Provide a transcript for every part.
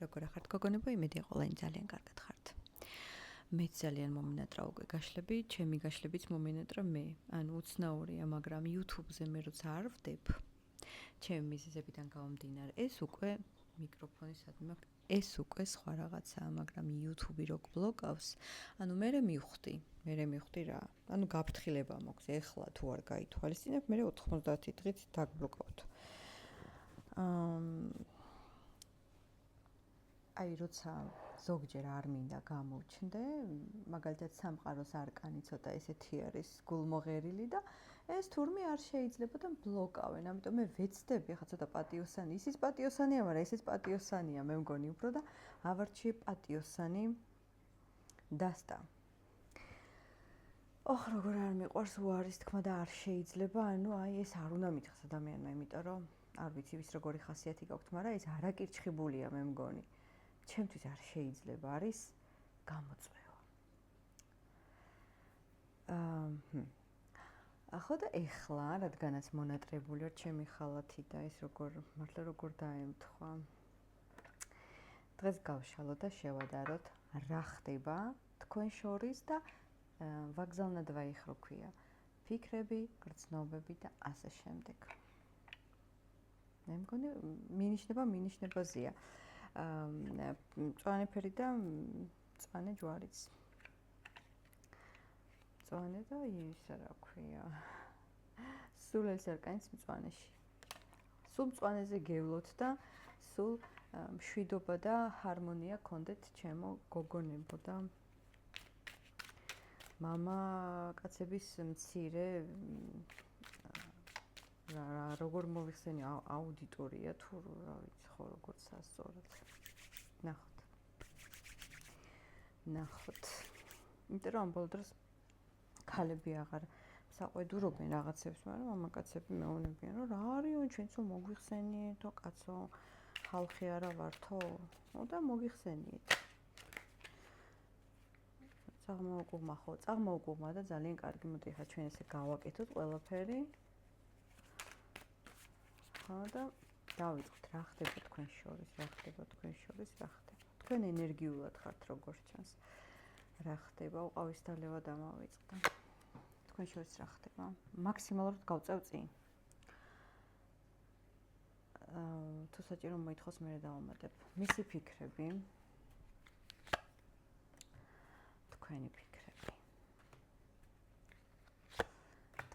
როგორ ახართ გოგონებო, იმედია ყველანი ძალიან კარგად ხართ. მეც ძალიან მომინატრა უკვე გაშლები, ჩემი გაშლებიც მომინატრა მე. ანუ უცნაურია, მაგრამ YouTube-ზე მე როცა არ ვდებ, ჩემი მიზეზებიდან გამომდინარე, ეს უკვე მიკროფონის ადმი მაქვს, ეს უკვე სხვა რაღაცაა, მაგრამ YouTube-ი რო გბლოკავს, ანუ მე მივხვდი რა. ანუ გაფრთხილება მაქვს, ეხლა თუ არ გაითვალისწინებ, მე 90 დღით დაგბლოკავთ. აი როცა ზოგჯერ არ მინდა გამოვჩნდე, მაგალითად სამყაროს არკანი ცოტა ესეთი არის გულმოღერილი და ეს თურმე არ შეიძლება და ბლოკავენ, ამიტომ მე ვეცდები ხა ცოტა პატიოსანი, ისიც პატიოსანია, მაგრამ ესეც პატიოსანია, მე მგონი უფრო და ავარჩიე პატიოსანი დასტა. როგორ არ მიყვარს უარის თქმა და არ შეიძლება, ანუ აი ეს არ უნდა მითხრას ადამიანმა, იმიტომ რომ არ ვიცი ვის როგორი ხასიათი გაქვთ, მაგრამ ეს არაკირჩხიბულია მე მგონი. ჩემთვის არ შეიძლება არის გამოწვევა. ახლა და ეხლა, რადგანაც მონატრებული ვარ ჩემი ხალათი და ეს როგორ დაემთხვა. დღეს გავშალოთ და შევადაროთ რა ხდება თქვენ შორის და ვაგზალნად ვაიხრო ქვია. ფიქრები, გრძნობები და ასე შემდეგ. მე მგონი მინიშნებაზეა. მწვანე ფერი და მწვანე ჯვარიც. მწვანე და ისა რა ქვია. სულ ეს არკანიც მწვანეში. სულ მწვანეზე გევლოთ და სულ მშვიდობა და ჰარმონია გქონდეთ ჩემო გოგონებო და მამა კაცების მცირე როგორ მოვიხსენი აუდიტორია თუ რა ვიცი ხო როგორ სასწორად. ნახოთ. იმიტომ რომ ამ ბოლო დროს ქალები აღარ საყვედურობენ რაღაცებს, მაგრამ მამაკაცები მეუბნებიან რომ რა არისო ჩვენ სულ მოგვიხსენიეთო კაცო, ხალხი არა ვართო? და მოგიხსენიეთ. წაღმოუკუღმა და ძალიან კარგი, მოდი ახლა ჩვენ ესე გავაკეთოთ ყველაფერი. და დავიწყოთ რა ხდება თქვენ შორის. თქვენ ენერგიულად ხართ როგორც ჩანს. რა ხდება? უყავის დალევა დამავიწყდა. თქვენ შორის რა ხდება? მაქსიმალურად გავწევ წინ. თუ საჭირო მოითხოს მე დავამატებ. მისი ფიქრები. თქვენი ფიქრები.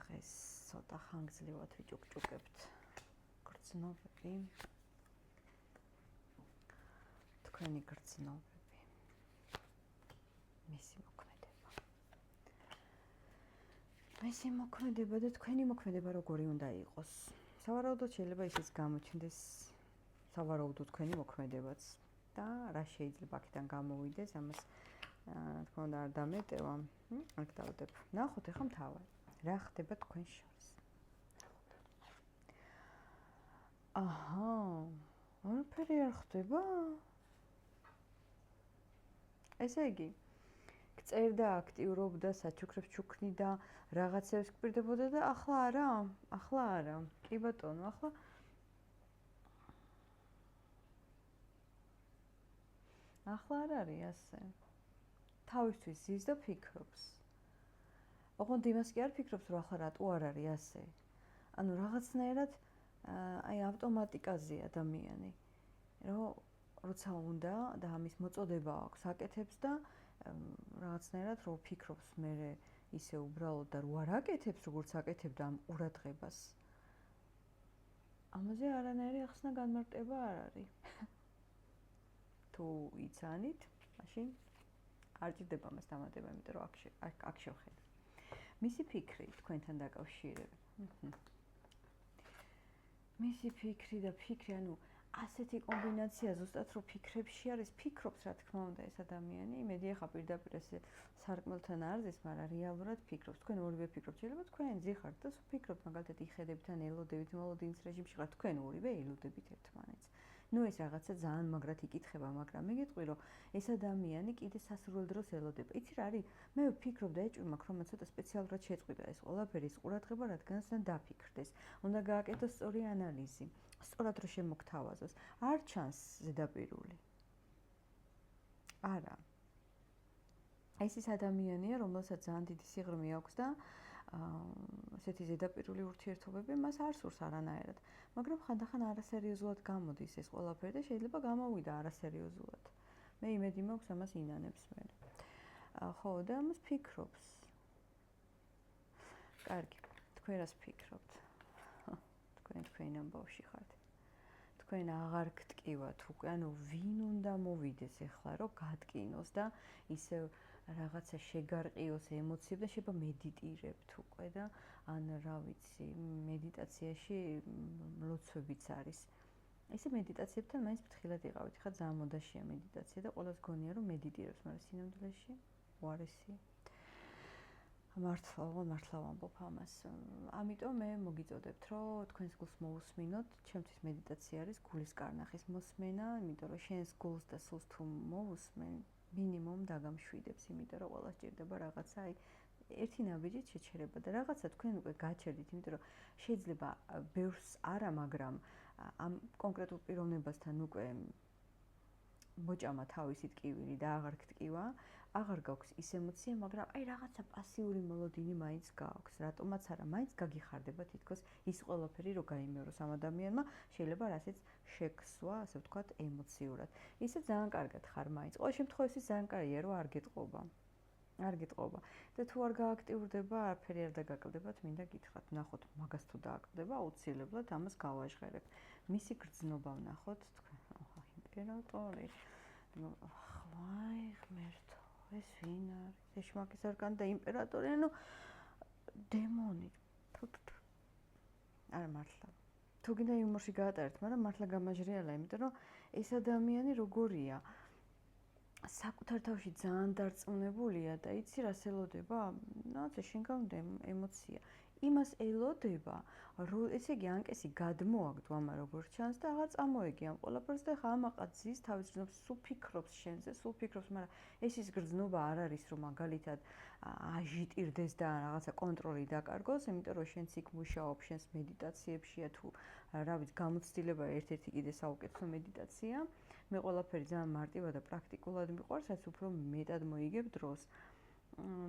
დღეს ცოტა ხანგრძლივად ვიჭუკჭუკებთ. გრძნობები. თქვენი გრძნობები. მისი მოქმედება და თქვენი მოქმედება როგორი უნდა იყოს. სავარაუდოდ შეიძლება ისიც გამოჩნდეს სავარაუდოდ თქვენი მოქმედებაც და რა შეიძლება აქედან გამოვიდეს, ამას თქმა უნდა არ დამეტევა. აქ დავდებ. ნახოთ ახლა მთავარი. რა ხდება თქვენ შორის. არაფერი არ ხდება? ესე იგი, გწერდა, აქტიურობდა, საჩუქრებს ჩუქნიდა, რაღაცებს გპირდებოდა და ახლა არა. კი ბატონო, ახლა არ არის ასე. თავისთვის ზის და ფიქრობს. ოღონდ იმას კი არ ფიქრობს, რომ ახლა რატო არ არის ასე. ანუ რაღაცნაირად აი ავტომატიკაზე ადამიანი, რომ როცა უნდა და ამის მოწოდება აქვს, აკეთებს და რაღაცნაირად რო ფიქრობს მე ისე უბრალოდ და რო არ აკეთებს, როგორც აკეთებდა ამ ყურადღებას. ამაზე არანაირი ახსნა განმარტება არ არის. თუ იცანით, მაშინ არ ჭირდება მას დამატება, იმიტომ რომ აქ შევხედე. მისი ფიქრი თქვენთან დაკავშირებით. მისი ფიქრი და ფიქრი, ანუ ასეთი კომბინაცია ზუსტად რო ფიქრებში არის, ფიქრობს რა თქმა უნდა ეს ადამიანი, იმედი ახლა პირდაპირ ესე სარკმელთან არ ზის, მაგრამ რეალურად ფიქრობს. თქვენ ორივე ფიქრობთ, შეიძლება თქვენ ზიხართ და ფიქრობთ, მაგალითად იხედებით ან ელოდებით მოლოდინის რეჟიმში ხართ, თქვენ ორივე ელოდებით ერთმანეთს. ნუ ეს რაღაცა ძალიან მაგრად იკითხება, მაგრამ მე გეტყვი რომ ეს ადამიანი კიდე სასურველ დროს ელოდება. იცი რა არის? მე ვფიქრობ და ეჭვი მაქვს, რომ ცოტა სპეციალურად შეწყვიტა ეს ყველაფერი, ეს ყურადღება, რადგანაც უნდა დაფიქრდეს. უნდა გააკეთოს სწორი ანალიზი. სწორად რომ შემოგთავაზოს. არ ჩანს ზედაპირული. არა. ეს ის ადამიანია, რომელსაც ძალიან დიდი სიღრმე აქვს და ესეთი ზედაპირული ურთიერთობები მას არ სურს არანაირად. მაგრამ ხანდახან არასერიოზულად გამოდის ეს ყველაფერი და შეიძლება გამოვიდა არასერიოზულად. მე იმედი მაქვს ამას ინანებს მე. ხო, და ამას ფიქრობს. კარგი, თქვენ რას ფიქრობთ? თქვენ ამბავში ხართ. თქვენ აღარ გტკივათ უკვე, ანუ ვინ უნდა მოვიდეს ახლა, რომ გატკინოს და ისევ რაღაცა შეგარყიოს ემოციები და შეიძლება მედიტირებთ უკვე და ან რა ვიცი, მედიტაციაში ლოცვებიც არის. ესე მედიტაციებთან მაინც ფრთხილად იყავით. ხა ძალიან მოდაშია მედიტაცია და ყველას გონია რომ მედიტირებს, მაგრამ სინამდვილეში უარესი. მართლა ვამბობ ამას. ამიტომ მე მოგიწოდებთ, რომ თქვენს გულს მოусმინოთ. ჩემთვის მედიტაცია არის გულის კარნახის მოსმენა, იმიტომ რომ შენს გულს და სულს თუ მოусმენ, მინიმუმ დაგამშვიდებს, იმიტომ რომ ყველას ჭირდება რაღაცა, აი ერთი ნაბიჯით შეჩერება და რაღაცა თქვენ უკვე გაჩერდით, იმიტომ რომ შეიძლება ბევრს არა, მაგრამ ამ კონკრეტულ პიროვნებასთან უკვე მოჭამა თავისი ტკივილი და აღარ გტკივა, აღარ გაქვს ის ემოცია, მაგრამ აი რაღაცა პასიური მოლოდინი მაინც გაქვს. რატომაც არა, მაინც გაგიხარდება თითქოს ის ყველაფერი, რომ გაიმეოროს ამ ადამიანმა, შეიძლება რასაც შექსვა, ასე ვთქვათ, ემოციურად. ისე ძალიან კარგად ხარ მაინც. ყოველ შემთხვევაში ძალიან კარგია, რომ არ გეტყობა. არ გეტყობა. და თუ არ გააქტიურდება, არაფერი არ დაგაკლდებათ, მინდა გითხრათ, ნახოთ, მაგას თუ დააკლდება, აუცილებლად ამას გავაჟღერებ. მისი გრძნობა ვნახოთ თქვენ. აჰა, იმპერატორი. ვაი, ღმერთო, ეს ვინ არის? ეშმაკის არკანი და იმპერატორი, ანუ დემონი. არა მართლა. თუ გინდა იუმორში გაატარეთ, მაგრამ მართლა გამაჟრიალა, იმიტომ რომ ეს ადამიანი როგორია? საკუთარ თავში ძალიან დარწმუნებულია და იცი რას ელოდება? რაღაცა შენგან ემოცია. იმას ელოდება, რომ ესე იგი ანკესი გადმოაგდო ამა როგორ ჩანს და აღარ წამოეგი ამ ყველაფერს და ხა ამაყად ზის თავის გრძნობს, სულ ფიქრობს შენზე, სულ ფიქრობს, მაგრამ ეს ის გრძნობა არ არის, რომ მაგალითად აჟიტირდეს და რაღაცა კონტროლი დაკარგოს, იმიტომ რომ შენც იქ მუშაობ, შენს მედიტაციებშია თუ რა ვიცი, გამოცდილება ერთ-ერთი კიდე საუკეთესო მედიტაცია. მე ყველაფერი ძალიან მარტივად და პრაქტიკულად მიყვარს, რაც უფრო მეტად მოიგებ დროს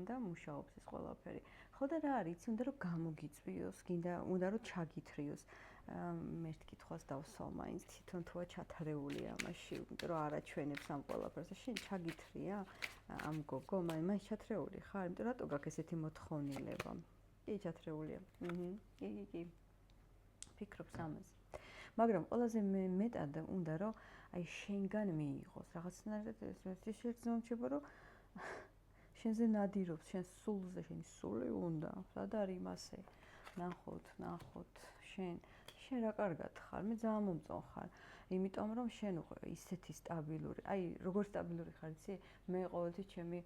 და მუშაობს ეს ყველაფერი. ხო და რა არის, იცი, უნდა რომ გამოგიწვიოს, უნდა რომ ჩაგითრიოს. მე ერთ კითხვას დავსვამ მაინც თვითონ თუა ჩათარებული ამაში, იმიტომ რომ არაჩვენებს ამ ყველაფერს. შენ ჩაგითრია ამ გოგო, მაინც ჩათრეული ხარ, იმიტომ რატო გაქვს ესეთი მოთხოვნილება? კი, ჩათრეულია. კი. ფიქრობს ამაზე. მაგრამ ყველაზე მეტად უნდა რომ აი შენგან მიიღოს რაღაცნაირად ეს შერძნობა, რომ შენზე ნადირობს, შენ სულზე, შენი სული უნდა. სად არის მასე? ნახოთ, შენ რა კარგად ხარ, მე ძალიან მომწონ ხარ. იმიტომ რომ შენ უკვე ისეთი სტაბილური, აი როგორ სტაბილური ხარ, იცი? მე ყოველთვის ჩემი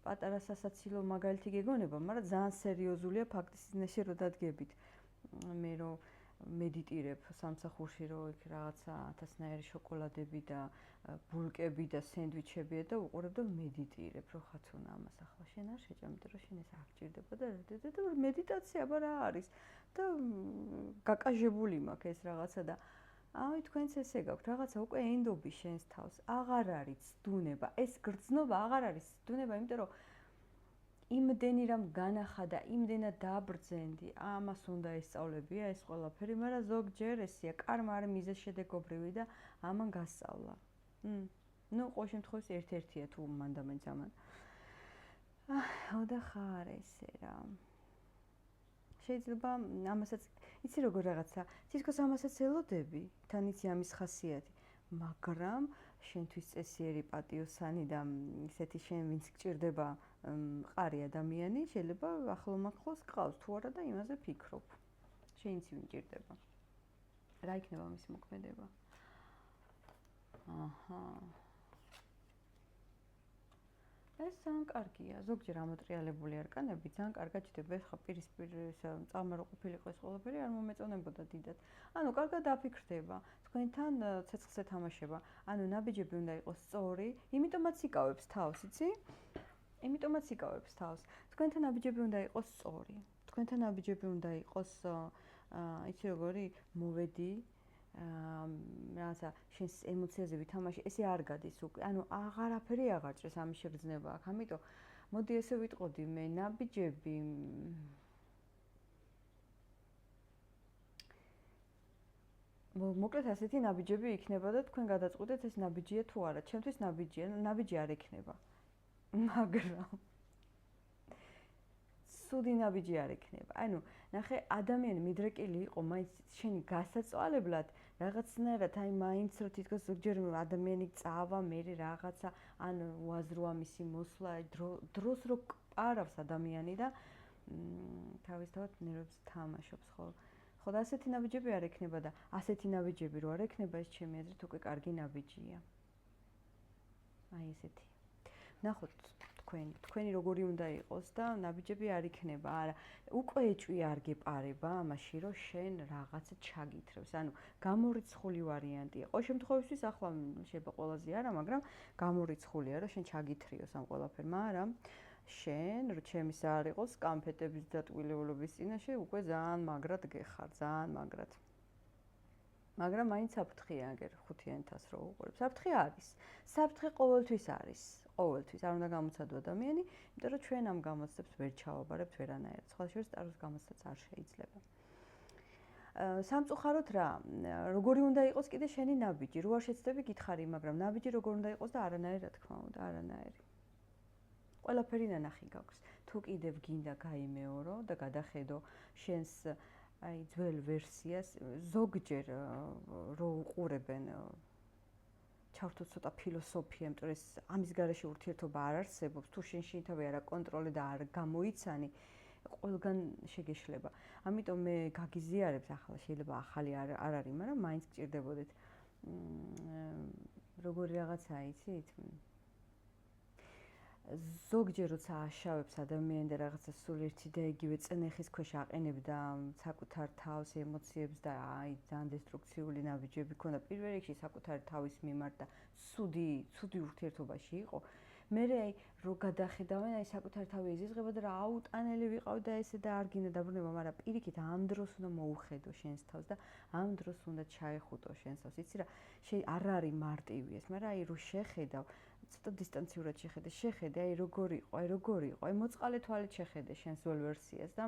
პატარა სასაცილო მაგალითი გეგონება, მაგრამ ძალიან სერიოზულია ფაქტის წინაშე რო დადგებით. მე რო მედიტირებ სამსახურში, რომ იქ რაღაცა 1000-ნაირი შოკოლადები და ბულკები და სენდვიჩებია და უყურებ და მედიტირებ, რო ხათუნა ამას ახლა შენ არ შეჭამდი, რომ შენ ეს არ გჭირდება და მედიტაცია აბა რა არის და გაკაჟებული მაქვს ეს რაღაცა და აი თქვენც ესე გაქვთ, რაღაცა უკვე ენდობი შენს თავს, აღარ არის ცდუნება, ეს გრძნობა აღარ არის ცდუნება, იმიტომ რომ იმდენი რამ განახადა, იმდენად დააბრძენდი, ამას უნდა ესწავლებია ეს ყველაფერი, მაგრამ ზოგჯერ ესია, კარმა არის მიზეზშედეგობრივი და ამან გასწავლა. ნუ ყოველ შემთხვევაში ერთ-ერთია თუ მანდამენ ძამან. და ხარ ესე რა. შეიძლება ამასაც, იცი როგორ რაღაცა, თითქოს ამასაც ელოდები, თან იცი ამის ხასიათი, მაგრამ შენთვის წესიერი პატიოსანი და ისეთი შენ ვინც გჭირდება მყარი ადამიანი, შეიძლება ახლომახლოს გყავს თუ არა და იმაზე ფიქრობ. შენც ვინ გჭირდება. რა იქნება მისი მოქმედება? აჰა. ეს ძალიან კარგია. ზოგჯერ ამოტრიალებული არკანები ძალიან კარგად ჭდება. ეხლა პირისპირ წამარო ყოფილიყო ეს ყველაფერი არ მომეწონებოდა დიდად. ანუ კარგად დაფიქრდება. თქვენთან ცეცხლზე თამაშება. ანუ ნაბიჯები უნდა იყოს სწორი, იმიტომაც იკავებს თავს, იცი? იმიტომაც იკავებს თავს. თქვენთან ნაბიჯები უნდა იყოს სწორი. თქვენთან ნაბიჯები უნდა იყოს იცი როგორი, მოვედი, რაღაცა შენს ემოციაზე ვითამაში, ესე არ გადის უკვე. ანუ აღარაფერი აღარ ჭრეს ამის შეგრძნება აქვს. ამიტომ მოდი ესე ვიტყოდი მე ნაბიჯები მოკლედ ასეთი ნაბიჯები იქნება და თქვენ გადაწყვეტეთ ეს ნაბიჯია თუ არა. ჩემთვის ნაბიჯია, ნაბიჯი არ ექნება. მაგრამ სუდი ნაბიჯი არ ექნება. ანუ ნახე, ადამიანი მიდრეკილი იყო მაინც შენი გასაწვალებლად, რაღაცნაირად აი მაინც რო თითქოს ზოგჯერ ადამიანი წავა, მე რაღაცა ან უაზროა მისი მოსვლა, დროს რო პარავს ადამიანი და თავისთავად ნერვებს თამაშობს, ხო? ხო და ასეთი ნაბიჯები არ ექნება და ასეთი ნაბიჯები რო არ ექნება, ეს ჩემი აზრით უკვე კარგი ნაბიჯია. აი ესეთი. ნახოთ თქვენი როგორი უნდა იყოს და ნაბიჯები არ იქნება, არა. უკვე ეჭვი არ გეპარება ამაში, რომ შენ რაღაცა ჩაგითრევს. ანუ გამორიცხული ვარიანტია. ყოველ შემთხვევაში ახლა შეიძლება ყველაზე არა, მაგრამ გამორიცხულია, რომ შენ ჩაგითრიოს ამ ყველაფერმა, მაგრამ შენ, რომ ჩემის არ იყოს კამფეტების დატკბილებლობის წინაშე, უკვე ძალიან მაგრად გეხარ, ძალიან მაგრად. მაგრამ მაინც საფრთხეა, აგერ 5-იანთას რო უყურებ. საფრთხე არის. საფრთხე ყოველთვის არის. ყოველთვის არ უნდა გამოცადო ადამიანი, იმიტომ რომ ჩვენ ამ გამოცდებს ვერ ჩავაბარებთ ვერანაირად. სხვა შორის წაროს გამოცდაც არ შეიძლება. სამწუხაროდ რა, როგორი უნდა იყოს კიდე შენი ნაბიჯი? რო არ შეცდები გითხარი, მაგრამ ნაბიჯი როგორ უნდა იყოს და არანაირი რა თქმა უნდა, არანაირი. ყველაფერი ნანახი გაქვს. თუ კიდევ გინდა გაიმეორო და გადახედო შენს აი ძველ ვერსიას, ზოგჯერ რო უყურებენ ჩავთო ცოტა ფილოსოფია, იმიტომ რომ ამის გარეშე ურთიერთობა არ არსებობს, თუ შენ შინთავი არა კონტროლე და არ გამოიცანი, ყველგან შეგეშლება. ამიტომ მე გაგიზიარებს ახლა, შეიძლება ახალი არ არის, მაგრამ მაინც გჭირდებოდეთ როგორი რაღაცაა, იცით? ზოგჯერ როცა აშავებს ადამიანი და რაღაცა სულ ერთი და იგივე წნეხის ქვეშ აყენებდა საკუთარ თავს, ემოციებს და აი ძალიან დესტრუქციული ნაბიჯები ქონდა პირველ რიგში საკუთარი თავის მიმართ და ცუდი ურთიერთობაში იყო. მერე აი რო გადახედავენ, აი საკუთარი თავი ეზიზღება და რა აუტანელი ვიყავ და ესე და არ გინდა დაბრუნება, მაგრამ პირიქით ამ დროს უნდა მოუხედო შენს თავს და ამ დროს უნდა ჩაეხუტო შენს თავს. იცი რა, არ არის მარტივი ეს, მაგრამ აი რო შეხედავ ცოტა დისტანციურად შეხედე, აი როგორი იყო, აი მოწყალე თვალით შეხედე შენს ძველ ვერსიას და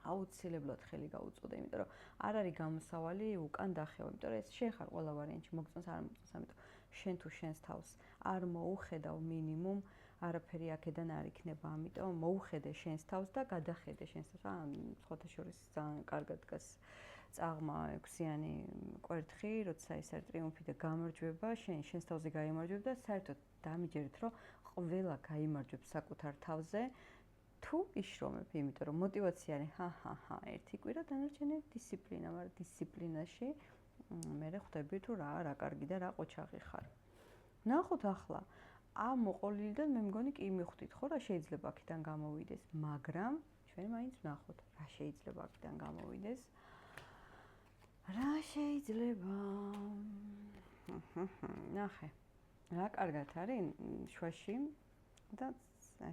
აუცილებლად ხელი გაუწოდე, იმიტომ რომ არ არის გამოსავალი უკან დახევა, იმიტომ რომ ეს შენ ხარ ყველა ვარიანტში, მოგწონს არ მოგწონს, ამიტომ შენ თუ შენს თავს არ მოუხედავ მინიმუმ, არაფერი აქედან არ იქნება, ამიტომ მოუხედე შენს თავს და გადახედე შენს თავს, სხვათა შორის ძალიან კარგად დგას წაღმა 6-იანი კვერთხი, როცა ეს არის ტრიუმფი და გამარჯვება, შენს თავზე გაიმარჯვებ და საერთოდ დამიჯერეთ, რომ ყველა გაიმარჯვებს საკუთარ თავზე, თუ იშრომებ, იმიტომ რომ мотиваცია არის, ერთი კვირა დანარჩენი დისციპლინა, მაგრამ დისციპლინაში მე ხვდები თუ რა კარგი და რა ყოჩაღი ხარ. ნახოთ ახლა, ამ მოყოლილიდან მე მგონი კი მიხვდით, ხო, რა შეიძლება აქედან გამოვიდეს, მაგრამ ჩვენ მაინც ვნახოთ, რა შეიძლება აქედან გამოვიდეს. რა შეიძლება? ნახე. რა კარგად არის შვაში და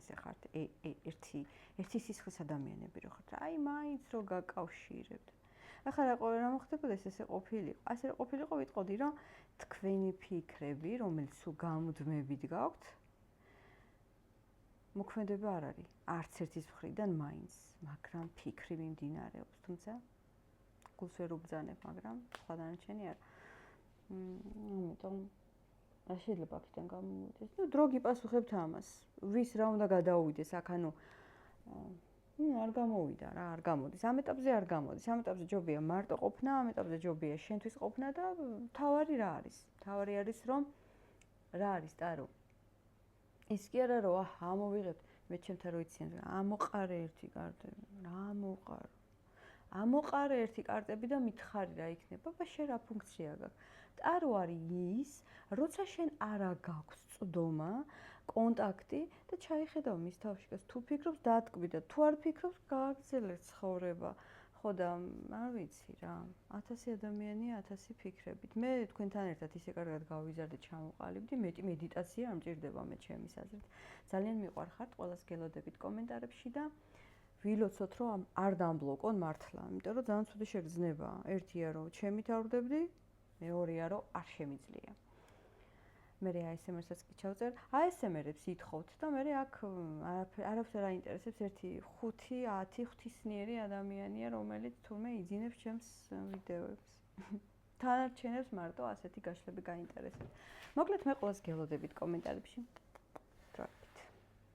ესე ხართ ერთი სისხლის ადამიანები რო ხართ. აი მაინც რო გაკავშირებთ. ახლა რა მოხდებოდა ესე ყოფილიყო. ასე რო ყოფილიყო, ვიტყოდი რომ თქვენი ფიქრები, რომელიც სულ გამუდმებით გაქვთ, მოქმედება არ არის. არც ერთის მხრიდან მაინც, მაგრამ ფიქრი მიმდინარეობს, თუმცა გულს ვერ უბრძანებ, მაგრამ სხვა დანარჩენი არა. ამიტომ რა შეიძლება აქედან გამოვიდეს? ნუ დრო გიპასუხებთ ამას. ვის რა უნდა გადაუვიდეს აქ, ანუ არ გამოვიდა რა, არ გამოდის. ამ ეტაპზე არ გამოდის. ამ ეტაპზე ჯობია მარტო ყოფნა, ამ ეტაპზე ჯობია შენთვის ყოფნა და თავარი რა არის? თავარი არის რომ რა არის, ტარო? ის კი არა რომ ამოვიღებთ, მე ჩემთან რო იციან, ამოყარე ერთი კარტები, რა ამოყარო? ამოყარე ერთი კარტები და მითხარი რა იქნება, და შენ რა ფუნქცია გაქვს? ტარო არის ის, როცა შენ არა გაქვს წვდომა, კონტაქტი და ჩაიხედავ მის თავში, თუ ფიქრობს დატკბი და თუ არ ფიქრობს გააგრძელე ცხოვრება. ხო და არ ვიცი რა, 1000 ადამიანია 1000 ფიქრებით. მე თქვენთან ერთად ისე კარგად გავიზარდე, ჩამოყალიბდი, მეტი მედიტაცია არ მჭირდება მე ჩემის აზრით. ძალიან მიყვარხართ, ყველას გელოდებით კომენტარებში და ვილოცოთ, რომ არ დამბლოკონ მართლა, იმიტომ რომ ძალიან ცუდი შეგრძნებაა. ერთია, რომ ჩემით არ ვდებდი, მეორეა, რომ არ შემიძლია. მე ASMR-საც კი ჩავწერ, ASMR-ებს ითხოვთ და მე აქ არაფერ არ აინტერესებს ერთი 5-10 ღვთისმიერი ადამიანია, რომელიც თურმე იძინებს ჩემს ვიდეოებს. თანარჩენებს მარტო ასეთი გაშლები გაინტერესებს. მოკლედ მე ყველას გელოდებით კომენტარებში.